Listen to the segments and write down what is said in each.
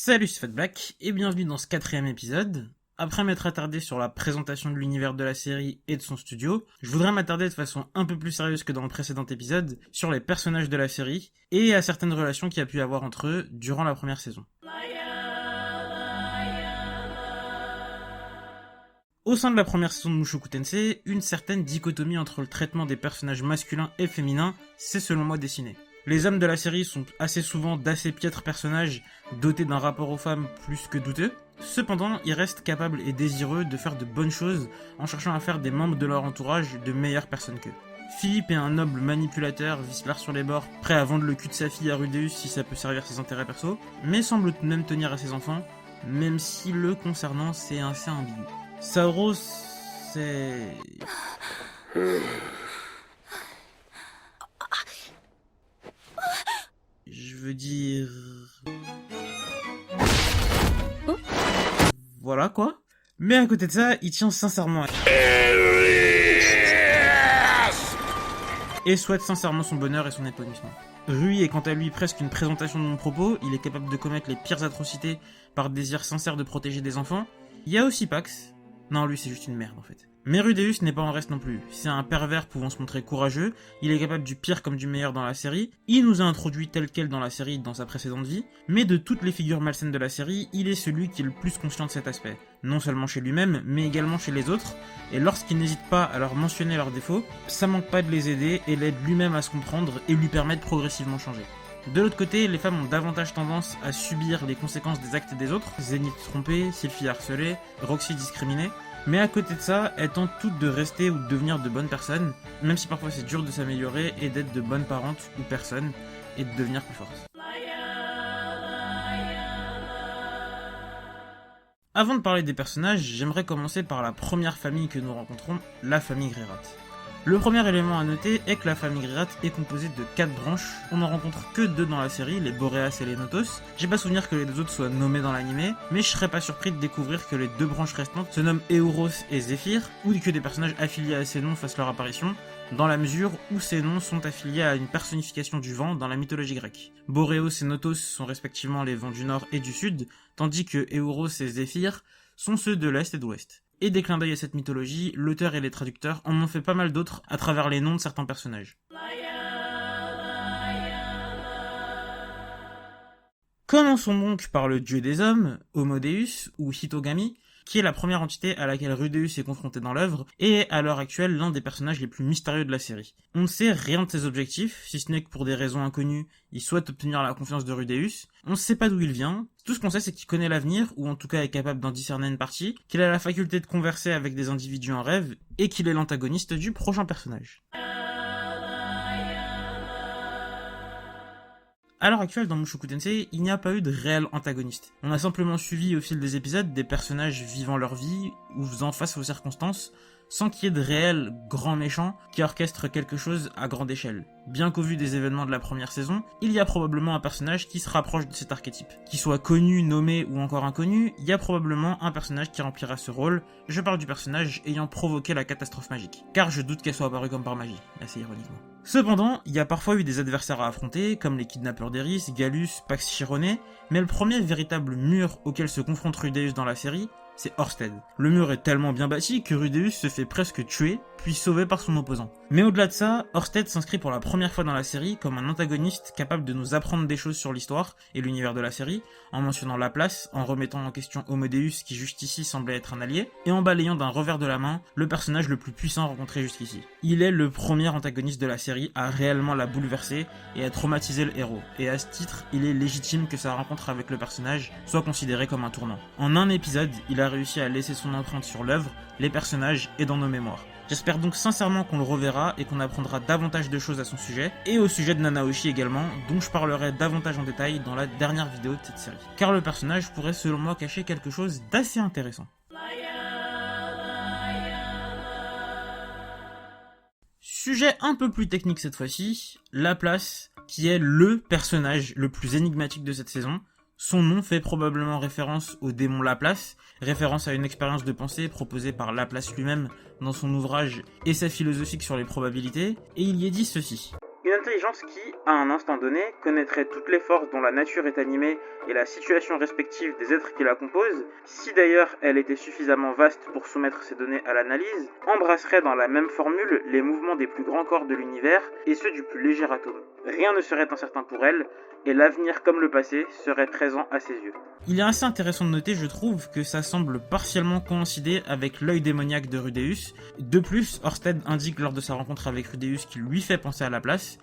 Salut, c'est Fat Black, et bienvenue dans ce 4e épisode. Après m'être attardé sur la présentation de l'univers de la série et de son studio, je voudrais m'attarder de façon un peu plus sérieuse que dans le précédent épisode sur les personnages de la série et à certaines relations qu'il y a pu avoir entre eux durant la première saison. Au sein de la première saison de Mushoku Tensei, une certaine dichotomie entre le traitement des personnages masculins et féminins s'est selon moi dessinée. Les hommes de la série sont assez souvent d'assez piètres personnages dotés d'un rapport aux femmes plus que douteux. Cependant, ils restent capables et désireux de faire de bonnes choses en cherchant à faire des membres de leur entourage de meilleures personnes qu'eux. Philippe est un noble manipulateur, vicelard sur les bords, prêt à vendre le cul de sa fille à Rudeus si ça peut servir ses intérêts perso, mais semble tout de même tenir à ses enfants, même si le concernant c'est assez ambigu. Sauro, c'est... Je veux dire... Voilà quoi. Mais à côté de ça, il tient sincèrement et souhaite sincèrement son bonheur et son épanouissement. Rui est quant à lui presque une présentation de mon propos, il est capable de commettre les pires atrocités par désir sincère de protéger des enfants. Il y a aussi Pax. Non, lui c'est juste une merde en fait. Mais Rudeus n'est pas en reste non plus. C'est un pervers pouvant se montrer courageux, il est capable du pire comme du meilleur dans la série, il nous a introduit tel quel dans la série dans sa précédente vie, mais de toutes les figures malsaines de la série, il est celui qui est le plus conscient de cet aspect. Non seulement chez lui-même, mais également chez les autres, et lorsqu'il n'hésite pas à leur mentionner leurs défauts, ça manque pas de les aider et l'aide lui-même à se comprendre et lui permet de progressivement changer. De l'autre côté, les femmes ont davantage tendance à subir les conséquences des actes des autres, Zenith trompée, Sylphie harcelée, Roxy discriminée, mais à côté de ça, elles tentent toutes de rester ou de devenir de bonnes personnes, même si parfois c'est dur de s'améliorer et d'être de bonnes parentes ou personnes, et de devenir plus fortes. Avant de parler des personnages, j'aimerais commencer par la première famille que nous rencontrons, la famille Greirat. Le premier élément à noter est que la famille Greirat est composée de 4 branches, on n'en rencontre que 2 dans la série, les Boreas et les Notos. J'ai pas souvenir que les 2 autres soient nommés dans l'animé, mais je serais pas surpris de découvrir que les 2 branches restantes se nomment Euros et Zephyr, ou que des personnages affiliés à ces noms fassent leur apparition, dans la mesure où ces noms sont affiliés à une personnification du vent dans la mythologie grecque. Boreos et Notos sont respectivement les vents du nord et du sud, tandis que Euros et Zephyr sont ceux de l'est et de l'ouest. Et des clins d'œil à cette mythologie, l'auteur et les traducteurs en ont fait pas mal d'autres à travers les noms de certains personnages. Commençons donc par le dieu des hommes, Homo Deus, ou Hitogami, qui est la première entité à laquelle Rudeus est confronté dans l'œuvre, et est à l'heure actuelle l'un des personnages les plus mystérieux de la série. On ne sait rien de ses objectifs, si ce n'est que pour des raisons inconnues, il souhaite obtenir la confiance de Rudeus. On ne sait pas d'où il vient, tout ce qu'on sait c'est qu'il connaît l'avenir, ou en tout cas est capable d'en discerner une partie, qu'il a la faculté de converser avec des individus en rêve, et qu'il est l'antagoniste du prochain personnage. À l'heure actuelle, dans Mushoku Tensei, il n'y a pas eu de réel antagoniste. On a simplement suivi au fil des épisodes des personnages vivant leur vie ou faisant face aux circonstances, sans qu'il y ait de réels grands méchants qui orchestrent quelque chose à grande échelle. Bien qu'au vu des événements de la première saison, il y a probablement un personnage qui se rapproche de cet archétype. Qu'il soit connu, nommé ou encore inconnu, il y a probablement un personnage qui remplira ce rôle. Je parle du personnage ayant provoqué la catastrophe magique. Car je doute qu'elle soit apparue comme par magie, assez ironiquement. Cependant, il y a parfois eu des adversaires à affronter, comme les kidnappeurs d'Eris, Gallus, Pax Chironé, mais le premier véritable mur auquel se confronte Rudeus dans la série, c'est Orsted. Le mur est tellement bien bâti que Rudeus se fait presque tuer, puis sauvé par son opposant. Mais au-delà de ça, Orsted s'inscrit pour la première fois dans la série comme un antagoniste capable de nous apprendre des choses sur l'histoire et l'univers de la série, en mentionnant Laplace, en remettant en question Homo Deus qui jusqu'ici semblait être un allié, et en balayant d'un revers de la main le personnage le plus puissant rencontré jusqu'ici. Il est le premier antagoniste de la série à réellement la bouleverser et à traumatiser le héros, et à ce titre, il est légitime que sa rencontre avec le personnage soit considérée comme un tournant. En un épisode, il a réussi à laisser son empreinte sur l'œuvre, les personnages et dans nos mémoires. J'espère donc sincèrement qu'on le reverra et qu'on apprendra davantage de choses à son sujet, et au sujet de Nanaoshi également, dont je parlerai davantage en détail dans la dernière vidéo de cette série. Car le personnage pourrait selon moi cacher quelque chose d'assez intéressant. Sujet un peu plus technique cette fois-ci, Laplace, qui est le personnage le plus énigmatique de cette saison. Son nom fait probablement référence au démon Laplace, référence à une expérience de pensée proposée par Laplace lui-même dans son ouvrage Essai philosophique sur les probabilités, et il y est dit ceci. Une intelligence qui, à un instant donné, connaîtrait toutes les forces dont la nature est animée et la situation respective des êtres qui la composent, si d'ailleurs elle était suffisamment vaste pour soumettre ces données à l'analyse, embrasserait dans la même formule les mouvements des plus grands corps de l'univers et ceux du plus léger atome. Rien ne serait incertain pour elle, et l'avenir comme le passé serait présent à ses yeux. Il est assez intéressant de noter, je trouve, que ça semble partiellement coïncider avec l'œil démoniaque de Rudeus. De plus, Orsted indique lors de sa rencontre avec Rudeus qu'il lui fait penser à la place.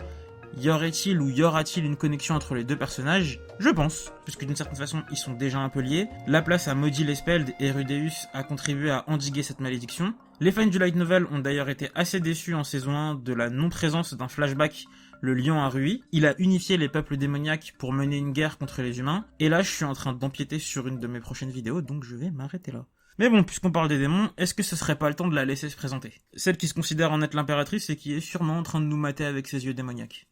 Y aurait-il ou y aura-t-il une connexion entre les deux personnages? Je pense, puisque d'une certaine façon ils sont déjà un peu liés. Laplace a maudit les Speld et Rudeus a contribué à endiguer cette malédiction. Les fans du light novel ont d'ailleurs été assez déçus en saison 1 de la non-présence d'un flashback, le lion à Rui. Il a unifié les peuples démoniaques pour mener une guerre contre les humains. Et là je suis en train d'empiéter sur une de mes prochaines vidéos, donc je vais m'arrêter là. Mais bon, puisqu'on parle des démons, est-ce que ce serait pas le temps de la laisser se présenter? Celle qui se considère en être l'impératrice et qui est sûrement en train de nous mater avec ses yeux démoniaques.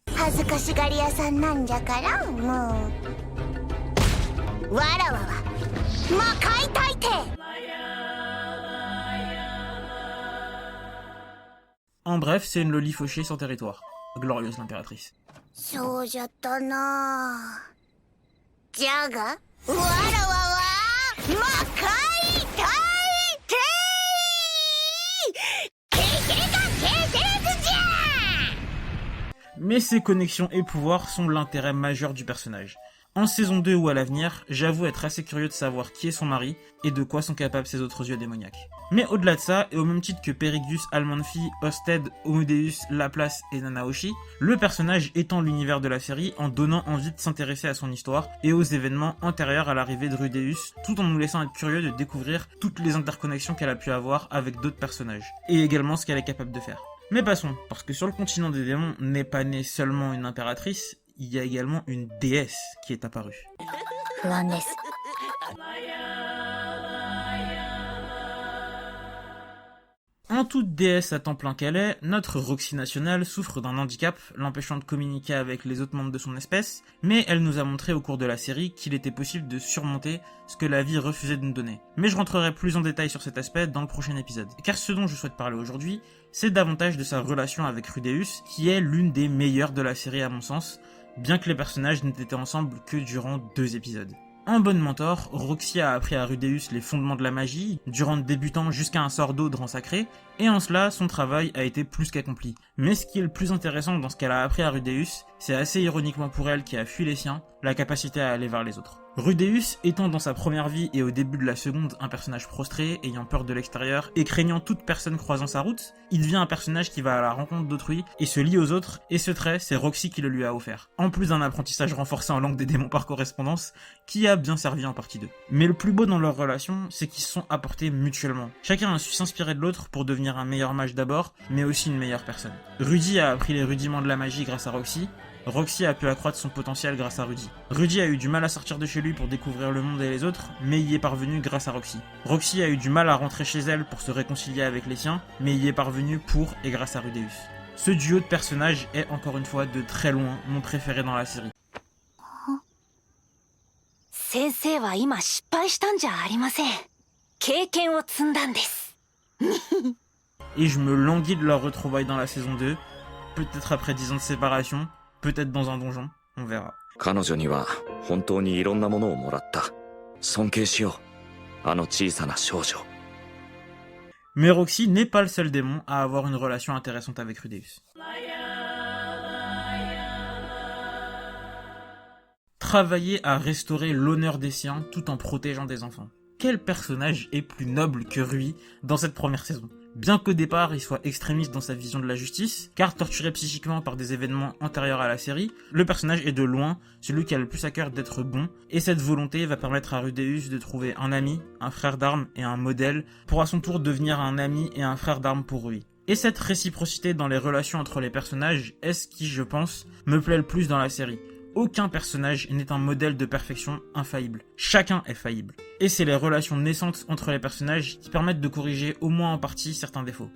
En bref, c'est une loli fauchée sans territoire. Glorieuse l'impératrice. Mais ces connexions et pouvoirs sont l'intérêt majeur du personnage. En saison 2 ou à l'avenir, j'avoue être assez curieux de savoir qui est son mari et de quoi sont capables ses autres yeux démoniaques. Mais au-delà de ça, et au même titre que Perigus, Almanfi, Orsted, Homodeus, Laplace et Nanaoshi, le personnage étend l'univers de la série en donnant envie de s'intéresser à son histoire et aux événements antérieurs à l'arrivée de Rudeus, tout en nous laissant être curieux de découvrir toutes les interconnexions qu'elle a pu avoir avec d'autres personnages, et également ce qu'elle est capable de faire. Mais passons, parce que sur le continent des démons n'est pas née seulement une impératrice, il y a également une déesse qui est apparue. En toute déesse à temps plein qu'elle est, notre Roxy nationale souffre d'un handicap l'empêchant de communiquer avec les autres membres de son espèce, mais elle nous a montré au cours de la série qu'il était possible de surmonter ce que la vie refusait de nous donner. Mais je rentrerai plus en détail sur cet aspect dans le prochain épisode. Car ce dont je souhaite parler aujourd'hui, c'est davantage de sa relation avec Rudeus, qui est l'une des meilleures de la série à mon sens, bien que les personnages n'aient été ensemble que durant 2 épisodes. En bonne mentor, Roxy a appris à Rudeus les fondements de la magie, du rang de débutant jusqu'à un sort d'eau de rang sacré, et en cela, son travail a été plus qu'accompli. Mais ce qui est le plus intéressant dans ce qu'elle a appris à Rudeus, c'est assez ironiquement pour elle qui a fui les siens, la capacité à aller vers les autres. Rudeus étant dans sa première vie et au début de la seconde un personnage prostré, ayant peur de l'extérieur et craignant toute personne croisant sa route, il devient un personnage qui va à la rencontre d'autrui et se lie aux autres, et ce trait, c'est Roxy qui le lui a offert. En plus d'un apprentissage renforcé en langue des démons par correspondance, qui a bien servi en partie 2. Mais le plus beau dans leur relation, c'est qu'ils se sont apportés mutuellement. Chacun a su s'inspirer de l'autre pour devenir un meilleur mage d'abord, mais aussi une meilleure personne. Rudy a appris les rudiments de la magie grâce à Roxy, Roxy a pu accroître son potentiel grâce à Rudy. Rudy a eu du mal à sortir de chez lui pour découvrir le monde et les autres, mais y est parvenu grâce à Roxy. Roxy a eu du mal à rentrer chez elle pour se réconcilier avec les siens, mais y est parvenu pour et grâce à Rudeus. Ce duo de personnages est encore une fois de très loin mon préféré dans la série. Et je me languis de leur retrouvaille dans la saison 2, peut-être après 10 ans de séparation, peut-être dans un donjon, on verra. Mais Roxy n'est pas le seul démon à avoir une relation intéressante avec Rudeus. Travailler à restaurer l'honneur des siens tout en protégeant des enfants. Quel personnage est plus noble que Rui dans cette première saison? Bien qu'au départ il soit extrémiste dans sa vision de la justice, car torturé psychiquement par des événements antérieurs à la série, le personnage est de loin celui qui a le plus à cœur d'être bon, et cette volonté va permettre à Rudeus de trouver un ami, un frère d'armes et un modèle, pour à son tour devenir un ami et un frère d'armes pour Rui. Et cette réciprocité dans les relations entre les personnages est ce qui, je pense, me plaît le plus dans la série. Aucun personnage n'est un modèle de perfection infaillible. Chacun est faillible. Et c'est les relations naissantes entre les personnages qui permettent de corriger au moins en partie certains défauts.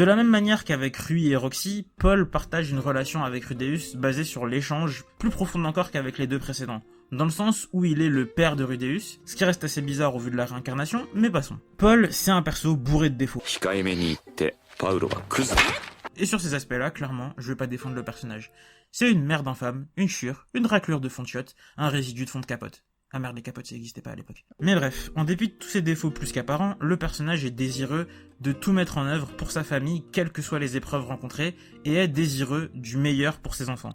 De la même manière qu'avec Rui et Roxy, Paul partage une relation avec Rudeus basée sur l'échange, plus profonde encore qu'avec les deux précédents, dans le sens où il est le père de Rudeus, ce qui reste assez bizarre au vu de la réincarnation, mais passons. Paul, c'est un perso bourré de défauts. Et sur ces aspects-là, clairement, je vais pas défendre le personnage. C'est une merde infâme, une chure, une raclure de fond de chiotte, un résidu de fond de capote. Ah merde, les capotes ça n'existait pas à l'époque. Mais bref, en dépit de tous ces défauts plus qu'apparents, le personnage est désireux de tout mettre en œuvre pour sa famille, quelles que soient les épreuves rencontrées, et est désireux du meilleur pour ses enfants.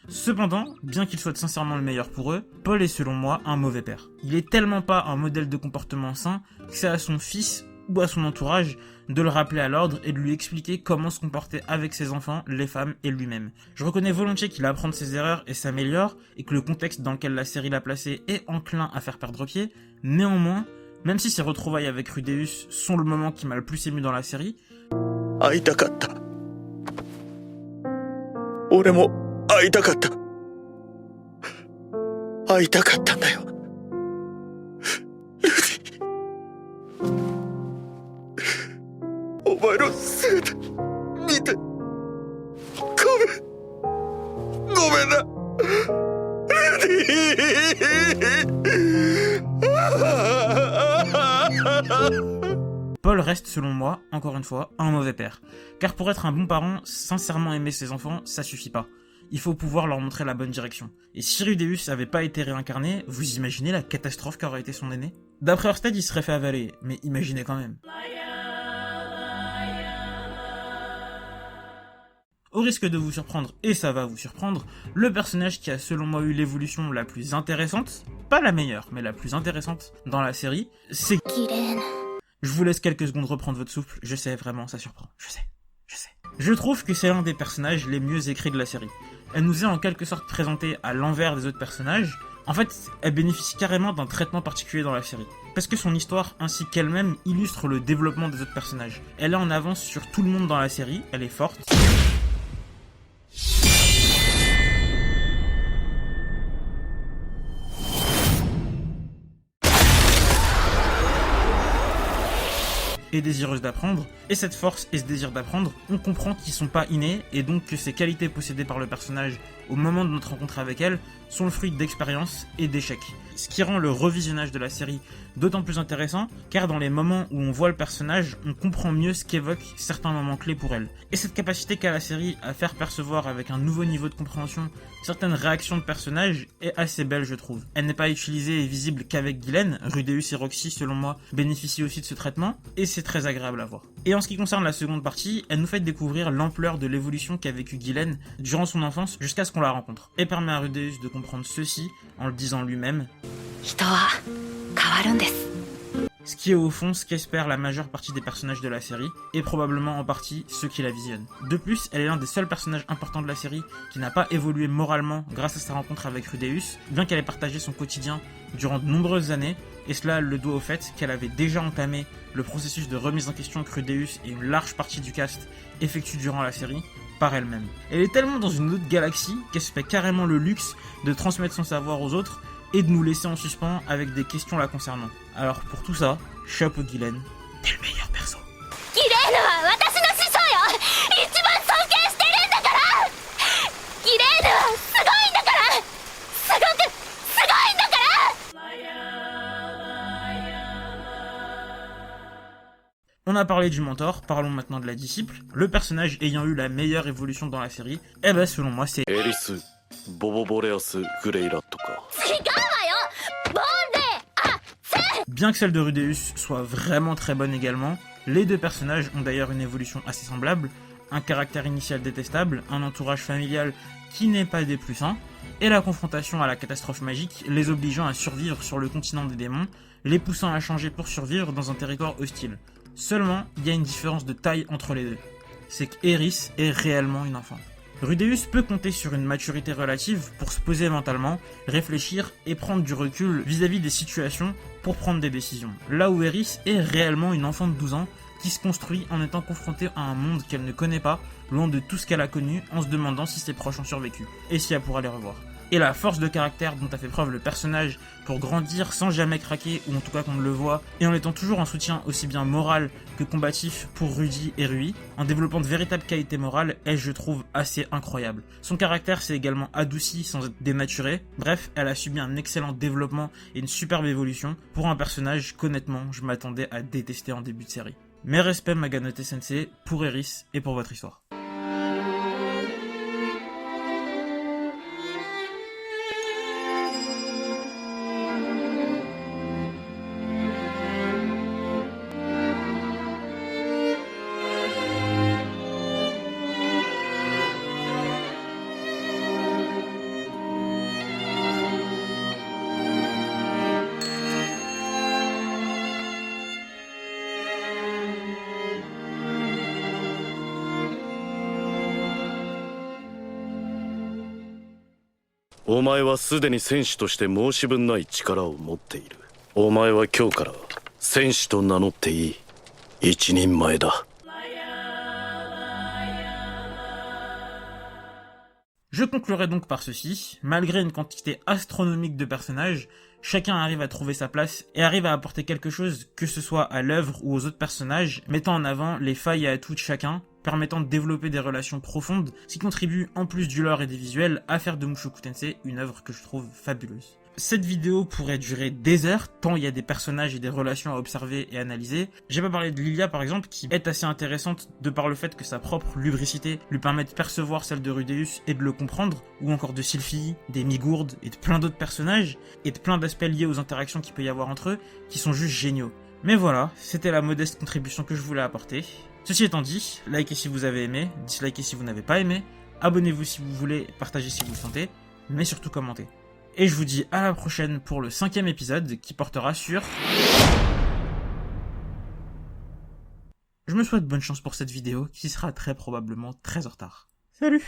Cependant, bien qu'il soit sincèrement le meilleur pour eux, Paul est selon moi un mauvais père. Il est tellement pas un modèle de comportement sain que c'est à son fils ou à son entourage de le rappeler à l'ordre et de lui expliquer comment se comporter avec ses enfants, les femmes et lui-même. Je reconnais volontiers qu'il apprend de ses erreurs et s'améliore, et que le contexte dans lequel la série l'a placé est enclin à faire perdre pied, néanmoins, même si ses retrouvailles avec Rudeus sont le moment qui m'a le plus ému dans la série, Paul reste, selon moi, encore une fois, un mauvais père. Car pour être un bon parent, sincèrement aimer ses enfants, ça suffit pas. Il faut pouvoir leur montrer la bonne direction. Et si Rudeus avait pas été réincarné, vous imaginez la catastrophe qu'aurait été son aîné ? D'après Orsted, il se serait fait avaler, mais imaginez quand même. Au risque de vous surprendre, et ça va vous surprendre, le personnage qui a selon moi eu l'évolution la plus intéressante, pas la meilleure, mais la plus intéressante dans la série, c'est Gillen. Je vous laisse quelques secondes reprendre votre souffle, je sais, vraiment, ça surprend, je sais. Je trouve que c'est l'un des personnages les mieux écrits de la série. Elle nous est en quelque sorte présentée à l'envers des autres personnages. En fait, elle bénéficie carrément d'un traitement particulier dans la série. Parce que son histoire, ainsi qu'elle-même, illustre le développement des autres personnages. Elle est en avance sur tout le monde dans la série, elle est forte. Et désireuse d'apprendre, et cette force et ce désir d'apprendre, on comprend qu'ils sont pas innés, et donc que ces qualités possédées par le personnage au moment de notre rencontre avec elle sont le fruit d'expériences et d'échecs. Ce qui rend le revisionnage de la série d'autant plus intéressant, car dans les moments où on voit le personnage, on comprend mieux ce qu'évoquent certains moments clés pour elle. Et cette capacité qu'a la série à faire percevoir avec un nouveau niveau de compréhension certaines réactions de personnages est assez belle, je trouve. Elle n'est pas utilisée et visible qu'avec Gillen, Rudeus et Roxy selon moi bénéficient aussi de ce traitement, et c'est très agréable à voir. Et en ce qui concerne la seconde partie, elle nous fait découvrir l'ampleur de l'évolution qu'a vécu Gillen durant son enfance jusqu'à ce qu'on la rencontre, et permet à Rudeus de comprendre ceci en le disant lui-même. Ce qui est au fond ce qu'espère la majeure partie des personnages de la série, et probablement en partie ceux qui la visionnent. De plus, elle est l'un des seuls personnages importants de la série qui n'a pas évolué moralement grâce à sa rencontre avec Rudeus, bien qu'elle ait partagé son quotidien durant de nombreuses années, et cela le doit au fait qu'elle avait déjà entamé le processus de remise en question que Rudeus et une large partie du cast effectuent durant la série, par elle-même. Elle est tellement dans une autre galaxie qu'elle se fait carrément le luxe de transmettre son savoir aux autres, et de nous laisser en suspens avec des questions la concernant. Alors pour tout ça, chapeau Gillen, t'es le meilleur perso. On a parlé du mentor, parlons maintenant de la disciple. Le personnage ayant eu la meilleure évolution dans la série, eh ben selon moi c'est Eris Boboboreos Gureira Toka. Bien que celle de Rudeus soit vraiment très bonne également, les deux personnages ont d'ailleurs une évolution assez semblable, un caractère initial détestable, un entourage familial qui n'est pas des plus sains, et la confrontation à la catastrophe magique les obligeant à survivre sur le continent des démons, les poussant à changer pour survivre dans un territoire hostile. Seulement, il y a une différence de taille entre les deux. C'est qu'Eris est réellement une enfant. Rudeus peut compter sur une maturité relative pour se poser mentalement, réfléchir et prendre du recul vis-à-vis des situations pour prendre des décisions. Là où Eris est réellement une enfant de 12 ans qui se construit en étant confrontée à un monde qu'elle ne connaît pas, loin de tout ce qu'elle a connu, en se demandant si ses proches ont survécu, et si elle pourra les revoir. et la force de caractère dont a fait preuve le personnage pour grandir sans jamais craquer, ou en tout cas qu'on ne le voit, et en étant toujours un soutien aussi bien moral que combatif pour Rudy et Rui, en développant de véritables qualités morales, est, je trouve, assez incroyable. Son caractère s'est également adouci sans être dénaturé, bref, elle a subi un excellent développement et une superbe évolution pour un personnage qu'honnêtement, je m'attendais à détester en début de série. Mes respects Maganote Sensei pour Eris et pour votre histoire.お前はすでに戦士として申し分ない力を持っている。お前は今日から戦士と名乗っていい。一人前だ。Je conclurai donc par ceci, malgré une quantité astronomique de personnages, chacun arrive à trouver sa place et arrive à apporter quelque chose, que ce soit à l'œuvre ou aux autres personnages, mettant en avant les failles et atouts de chacun, permettant de développer des relations profondes, ce qui contribue, en plus du lore et des visuels, à faire de Mushoku Tensei une œuvre que je trouve fabuleuse. Cette vidéo pourrait durer des heures, tant il y a des personnages et des relations à observer et analyser. J'ai pas parlé de Lilia par exemple, qui est assez intéressante de par le fait que sa propre lubricité lui permet de percevoir celle de Rudeus et de le comprendre, ou encore de Sylphie, des Migourdes et de plein d'autres personnages, et de plein d'aspects liés aux interactions qu'il peut y avoir entre eux, qui sont juste géniaux. Mais voilà, c'était la modeste contribution que je voulais apporter. Ceci étant dit, likez si vous avez aimé, dislikez si vous n'avez pas aimé, abonnez-vous si vous voulez, partagez si vous le sentez, mais surtout commentez. Et je vous dis à la prochaine pour le 5e épisode qui portera sur... Je me souhaite bonne chance pour cette vidéo qui sera très probablement très en retard. Salut!